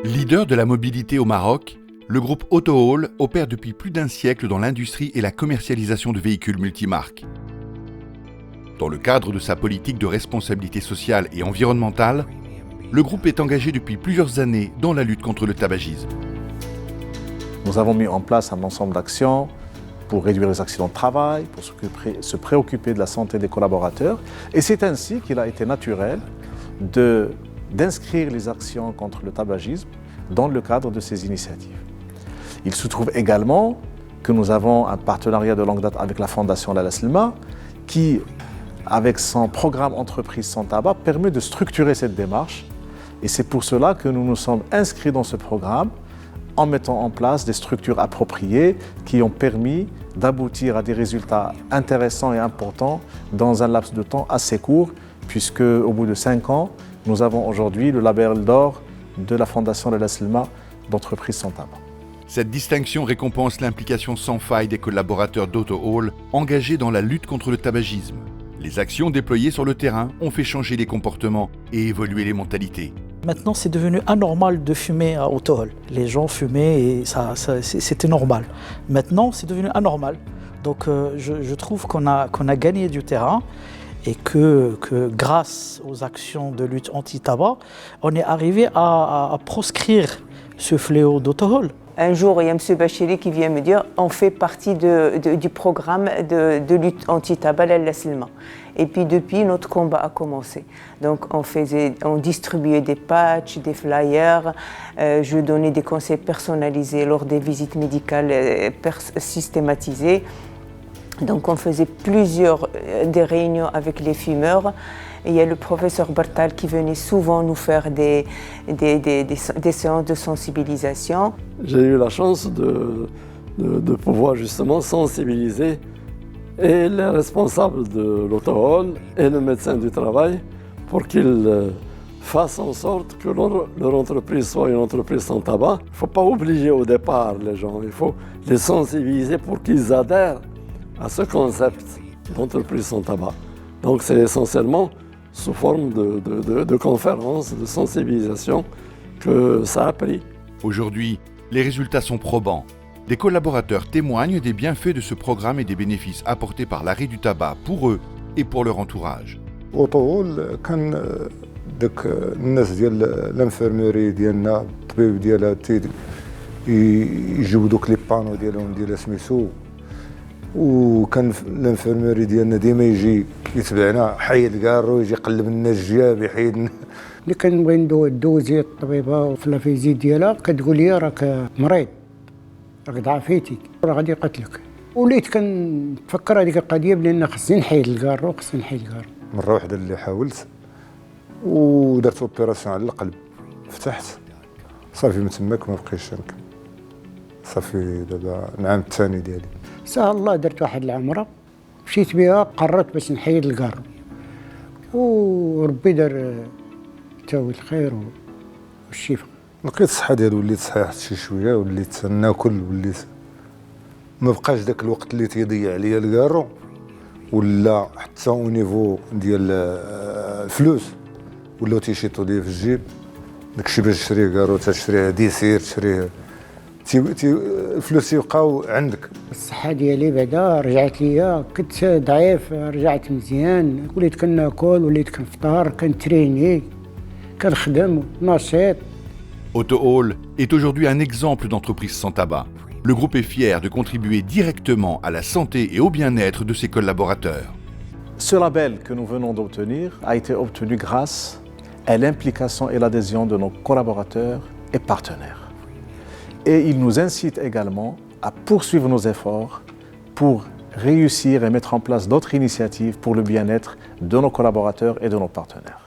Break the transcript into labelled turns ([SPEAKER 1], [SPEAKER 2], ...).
[SPEAKER 1] Leader de la mobilité au Maroc, le groupe Autohall opère depuis plus d'un siècle dans l'industrie et la commercialisation de véhicules multimarques. Dans le cadre de sa politique de responsabilité sociale et environnementale, le groupe est engagé depuis plusieurs années dans la lutte contre le tabagisme.
[SPEAKER 2] Nous avons mis en place un ensemble d'actions pour réduire les accidents de travail, pour se préoccuper de la santé des collaborateurs. Et c'est ainsi qu'il a été naturel d'inscrire les actions contre le tabagisme dans le cadre de ces initiatives. Il se trouve également que nous avons un partenariat de longue date avec la Fondation Lalla Slma qui, avec son programme Entreprise sans tabac, permet de structurer cette démarche. Et c'est pour cela que nous nous sommes inscrits dans ce programme en mettant en place des structures appropriées qui ont permis d'aboutir à des résultats intéressants et importants dans un laps de temps assez court, puisque au bout de 5 ans, nous avons aujourd'hui le label d'or de la Fondation Lalla Slma d'Entreprise sans tabac.
[SPEAKER 1] Cette distinction récompense l'implication sans faille des collaborateurs d'Autohall engagés dans la lutte contre le tabagisme. Les actions déployées sur le terrain ont fait changer les comportements et évoluer les mentalités.
[SPEAKER 3] Maintenant, c'est devenu anormal de fumer à Autohall. Les gens fumaient et c'était normal. Maintenant, c'est devenu anormal. Donc, je trouve qu'on a gagné du terrain et que grâce aux actions de lutte anti-tabac, on est arrivé à proscrire ce fléau d'Autohall.
[SPEAKER 4] Un jour, il y a M. Bachiri qui vient me dire on fait partie du programme de lutte anti-tabac Lalla Slma. Et puis depuis, notre combat a commencé. Donc on distribuait des patchs, des flyers, je donnais des conseils personnalisés lors des visites médicales systématisées. Donc on faisait des réunions avec les fumeurs. Et il y a le professeur Bartal qui venait souvent nous faire des séances de sensibilisation.
[SPEAKER 5] J'ai eu la chance de pouvoir justement sensibiliser et les responsables de l'Autohall et le médecin du travail pour qu'ils fassent en sorte que leur entreprise soit une entreprise sans tabac. Il ne faut pas obliger au départ les gens, il faut les sensibiliser pour qu'ils adhèrent à ce concept d'entreprise sans tabac. Donc c'est essentiellement sous forme de conférences, de sensibilisation que ça a pris.
[SPEAKER 1] Aujourd'hui, les résultats sont probants. Des collaborateurs témoignent des bienfaits de ce programme et des bénéfices apportés par l'arrêt du tabac pour eux et pour leur entourage.
[SPEAKER 6] Autohall كان داك الناس ديال الانفيرميري ديالنا الطبيب ديالها يجيو دوك لي بانو ديالهم ديال سميتو وكان الانفيرميري ديالنا ديما يجي يتبعنا حيد الكارو يجي يقلب لنا الجياب يحيد
[SPEAKER 7] اللي كنبغي ندوزي الطبيبه في لافيزيت ديالها كتقول لي راك مريض راك ضعفيتي راه غادي يقتلك. وليت كنفكر هذيك القضيه بان خصني نحيد الكارو
[SPEAKER 6] مره واحده اللي حاولت ودرت اوبيراسيون على القلب فتحت صافي من تماك ما بقيتش نكمل صافي دابا العام الثاني ديالي
[SPEAKER 7] سهل الله درت واحد العمره مشيت بها قررت باش نحيد الكارو وربي دار تاوي الخير والشفاء.
[SPEAKER 6] لقيت الصحه ديالي وليت صحيحت شي شويه وليت ناكل وليت ما بقاش داك الوقت اللي تيضيع عليا الكارو ولا حتى او نيفو ديال الفلوس ولاو تيشيطوا ليا في الجيب داكشي باش تشري كارو تشريه ديسير تشريه الفلوس يبقاو عندك.
[SPEAKER 7] الصحة ديالي بعدا رجعت ليا كنت ضعيف رجعت مزيان وليت كناكل وليت كنفطر كنتريني كنخدم نشيط.
[SPEAKER 1] Autohall est aujourd'hui un exemple d'entreprise sans tabac. Le groupe est fier de contribuer directement à la santé et au bien-être de ses collaborateurs.
[SPEAKER 2] Ce label que nous venons d'obtenir a été obtenu grâce à l'implication et l'adhésion de nos collaborateurs et partenaires. Et il nous incite également à poursuivre nos efforts pour réussir et mettre en place d'autres initiatives pour le bien-être de nos collaborateurs et de nos partenaires.